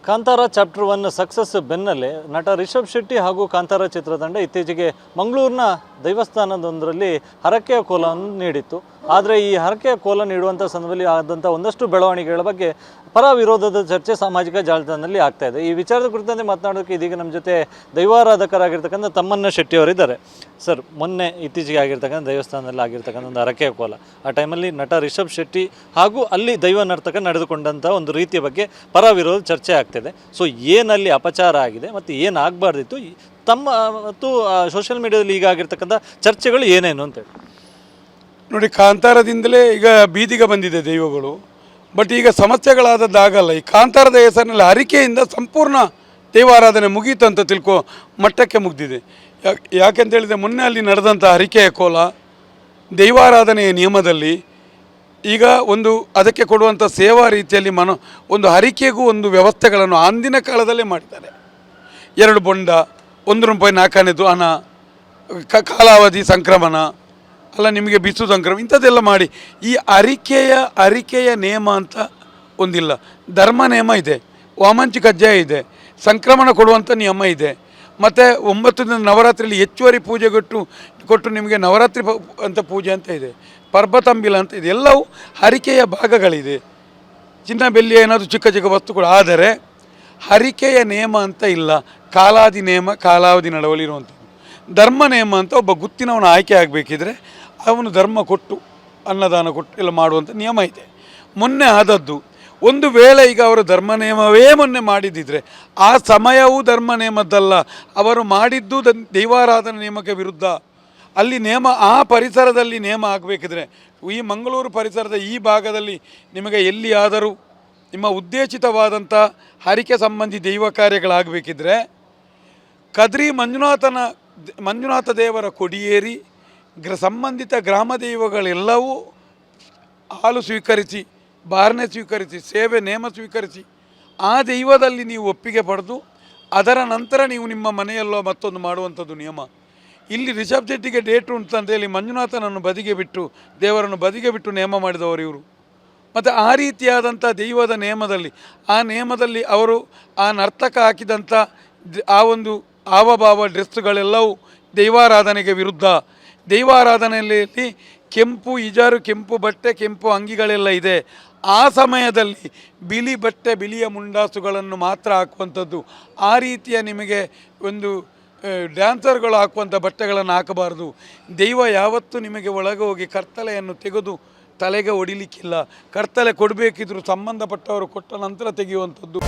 Kantara chapter 1 success ಬೆನ್ನಲ್ಲೇ ನಟ ರಿಷಬ್ ಶೆಟ್ಟಿ ಹಾಗೂ ಕಾಂತಾರ ಚಿತ್ರತಂಡ ಇತ್ತೀಚೆಗೆ ಮಂಗಳೂರಿನ ದೈವಸ್ಥಾನದೊಂದರಲ್ಲಿ ಹರಕೆಯ ಕೋಲವನ್ನು ನೀಡಿತ್ತು. ಆದರೆ ಈ ಹರಕೆಯ ಕೋಲ ನೀಡುವಂಥ ಸಂದರ್ಭದಲ್ಲಿ ಆದಂಥ ಒಂದಷ್ಟು ಬೆಳವಣಿಗೆಗಳ ಬಗ್ಗೆ ಪರ ವಿರೋಧದ ಚರ್ಚೆ ಸಾಮಾಜಿಕ ಜಾಲತಾಣದಲ್ಲಿ ಆಗ್ತಾ ಇದೆ. ಈ ವಿಚಾರದ ಕುರಿತಂತೆ ಮಾತನಾಡೋಕ್ಕೆ ಇದೀಗ ನಮ್ಮ ಜೊತೆ ದೈವಾರಾಧಕರಾಗಿರ್ತಕ್ಕಂಥ ತಮ್ಮಣ್ಣ ಶೆಟ್ಟಿ ಅವರಿದ್ದಾರೆ. ಸರ್, ಮೊನ್ನೆ ಇತ್ತೀಚೆಗೆ ಆಗಿರ್ತಕ್ಕಂಥ ದೇವಸ್ಥಾನದಲ್ಲಿ ಆಗಿರ್ತಕ್ಕಂಥ ಒಂದು ಹರಕೆಯ ಕೋಲ, ಆ ಟೈಮಲ್ಲಿ ನಟ ರಿಷಬ್ ಶೆಟ್ಟಿ ಹಾಗೂ ಅಲ್ಲಿ ದೈವ ನರ್ತಕ ನಡೆದುಕೊಂಡಂಥ ಒಂದು ರೀತಿಯ ಬಗ್ಗೆ ಪರ ವಿರೋಧ ಚರ್ಚೆ ಆಗ್ತಿದೆ. ಸೊ ಏನಲ್ಲಿ ಅಪಚಾರ ಆಗಿದೆ ಮತ್ತು ಏನಾಗಬಾರ್ದಿತ್ತು, ತಮ್ಮ ಮತ್ತು ಸೋಷಿಯಲ್ ಮೀಡಿಯಾದಲ್ಲಿ ಈಗ ಆಗಿರ್ತಕ್ಕಂಥ ಚರ್ಚೆಗಳು ಏನೇನು ಅಂತೇಳಿ ನೋಡಿ. ಕಾಂತಾರದಿಂದಲೇ ಈಗ ಬೀದಿಗೆ ಬಂದಿದೆ ದೈವಗಳು. ಬಟ್ ಈಗ ಸಮಸ್ಯೆಗಳಾದದ್ದಾಗಲ್ಲ. ಈ ಕಾಂತಾರದ ಹೆಸರಿನಲ್ಲಿ ಹರಿಕೆಯಿಂದ ಸಂಪೂರ್ಣ ದೈವಾರಾಧನೆ ಮುಗೀತು ಅಂತ ತಿಳ್ಕೊ ಮಟ್ಟಕ್ಕೆ ಮುಗ್ದಿದೆ. ಯಾಕೆಂತೇಳಿದರೆ ಮೊನ್ನೆ ಅಲ್ಲಿ ನಡೆದಂಥ ಹರಿಕೆಯ ಕೋಲ ದೈವಾರಾಧನೆಯ ನಿಯಮದಲ್ಲಿ ಈಗ ಒಂದು ಅದಕ್ಕೆ ಕೊಡುವಂಥ ಸೇವಾ ರೀತಿಯಲ್ಲಿ ಒಂದು ಹರಿಕೆಗೂ ಒಂದು ವ್ಯವಸ್ಥೆಗಳನ್ನು ಅಂದಿನ ಕಾಲದಲ್ಲೇ ಮಾಡಿದ್ದಾರೆ. 2 ಬೊಂಡ, 1 ರೂಪಾಯಿ 4 ಆನೆದು ಹಣ, ಕಾಲಾವಧಿ ಸಂಕ್ರಮಣ ಅಲ್ಲ, ನಿಮಗೆ ಬಿಸು ಸಂಕ್ರಮಣ, ಇಂಥದ್ದೆಲ್ಲ ಮಾಡಿ ಈ ಹರಿಕೆಯ ನೇಮ ಅಂತ ಒಂದಿಲ್ಲ. ಧರ್ಮ ನೇಮ ಇದೆ, ವಾಮಂಚಿ ಕಜ್ಜಾಯ ಇದೆ, ಸಂಕ್ರಮಣ ಕೊಡುವಂಥ ನಿಯಮ ಇದೆ. ಮತ್ತು 9 ದಿನ ನವರಾತ್ರಿಯಲ್ಲಿ ಹೆಚ್ಚುವರಿ ಪೂಜೆ ಕೊಟ್ಟು ನಿಮಗೆ ನವರಾತ್ರಿ ಅಂತ ಪೂಜೆ ಅಂತ ಇದೆ, ಪರ್ಬತಂಬಿಲ ಅಂತ ಇದೆ. ಎಲ್ಲವೂ ಹರಿಕೆಯ ಭಾಗಗಳಿದೆ. ಚಿನ್ನ ಬೆಳ್ಳಿಯ ಏನಾದರೂ ಚಿಕ್ಕ ಚಿಕ್ಕ ವಸ್ತುಗಳು. ಆದರೆ ಹರಿಕೆಯ ನೇಮ ಅಂತ ಇಲ್ಲ. ಕಾಲಾದಿ ನೇಮ, ಕಾಲಾವಧಿ ನಡವಳಿ ಇರುವಂಥದ್ದು. ಧರ್ಮ ನೇಮ ಅಂತ ಒಬ್ಬ ಗುತ್ತಿನವನು ಆಯ್ಕೆ ಆಗಬೇಕಿದ್ರೆ ಅವನು ಧರ್ಮ ಕೊಟ್ಟು ಅನ್ನದಾನ ಕೊಟ್ಟು ಎಲ್ಲ ಮಾಡುವಂಥ ನಿಯಮ ಇದೆ. ಮೊನ್ನೆ ಆದದ್ದು ಒಂದು ವೇಳೆ ಈಗ ಅವರು ಧರ್ಮ ನೇಮವೇ ಮೊನ್ನೆ ಮಾಡಿದ್ದಿದ್ರೆ ಆ ಸಮಯವೂ ಧರ್ಮ ನೇಮದ್ದಲ್ಲ, ಅವರು ಮಾಡಿದ್ದು ದೈವಾರಾಧನಾ ನಿಯಮಕ್ಕೆ ವಿರುದ್ಧ. ಅಲ್ಲಿ ನೇಮ ಆ ಪರಿಸರದಲ್ಲಿ ನೇಮ ಆಗಬೇಕಿದ್ರೆ, ಈ ಮಂಗಳೂರು ಪರಿಸರದ ಈ ಭಾಗದಲ್ಲಿ ನಿಮಗೆ ಎಲ್ಲಿಯಾದರೂ ನಿಮ್ಮ ಉದ್ದೇಶಿತವಾದಂಥ ಹರಿಕೆ ಸಂಬಂಧಿ ದೈವ ಕಾರ್ಯಗಳಾಗಬೇಕಿದ್ರೆ ಕದ್ರಿ ಮಂಜುನಾಥ ದೇವರ ಕೊಡಿಯೇರಿ ಸಂಬಂಧಿತ ಗ್ರಾಮ ದೈವಗಳೆಲ್ಲವೂ ಹಾಲು ಸ್ವೀಕರಿಸಿ, ಬಾರ್ನೆ ಸ್ವೀಕರಿಸಿ, ಸೇವೆ ನೇಮ ಸ್ವೀಕರಿಸಿ ಆ ದೈವದಲ್ಲಿ ನೀವು ಒಪ್ಪಿಗೆ ಪಡೆದು ಅದರ ನಂತರ ನೀವು ನಿಮ್ಮ ಮನೆಯಲ್ಲೋ ಮತ್ತೊಂದು ಮಾಡುವಂಥದ್ದು ನಿಯಮ. ಇಲ್ಲಿ ರಿಷಬ್ ಶೆಟ್ಟಿಗೆ ಡೇಟ್ ಉಂಟಂತೇಳಿ ಮಂಜುನಾಥನನ್ನು ಬದಿಗೆ ಬಿಟ್ಟು, ದೇವರನ್ನು ಬದಿಗೆ ಬಿಟ್ಟು ನೇಮ ಮಾಡಿದವರು ಇವರು. ಮತ್ತು ಆ ರೀತಿಯಾದಂಥ ದೈವದ ನೇಮದಲ್ಲಿ ಅವರು ಆ ನರ್ತಕ ಹಾಕಿದಂಥ ಆ ಒಂದು ಹಾವಭಾವ ಡ್ರೆಸ್ಸುಗಳೆಲ್ಲವೂ ದೈವಾರಾಧನೆಗೆ ವಿರುದ್ಧ. ದೈವಾರಾಧನೆಯಲ್ಲಿ ಕೆಂಪು ಇಜಾರು, ಕೆಂಪು ಬಟ್ಟೆ, ಕೆಂಪು ಅಂಗಿಗಳೆಲ್ಲ ಇದೆ. ಆ ಸಮಯದಲ್ಲಿ ಬಿಳಿ ಬಟ್ಟೆ, ಬಿಳಿಯ ಮುಂಡಾಸುಗಳನ್ನು ಮಾತ್ರ ಹಾಕುವಂಥದ್ದು. ಆ ರೀತಿಯ ನಿಮಗೆ ಒಂದು ಡ್ಯಾನ್ಸರ್ಗಳು ಹಾಕುವಂಥ ಬಟ್ಟೆಗಳನ್ನು ಹಾಕಬಾರ್ದು. ದೈವ ಯಾವತ್ತೂ ನಿಮಗೆ ಒಳಗೆ ಹೋಗಿ ಕರ್ತಲೆಯನ್ನು ತೆಗೆದು ತಲೆಗೆ ಹೊಡಿಲಿಕ್ಕಿಲ್ಲ. ಕರ್ತಲೆ ಕೊಡಬೇಕಿದ್ರು ಸಂಬಂಧಪಟ್ಟವರು ಕೊಟ್ಟ ನಂತರ ತೆಗೆಯುವಂಥದ್ದು.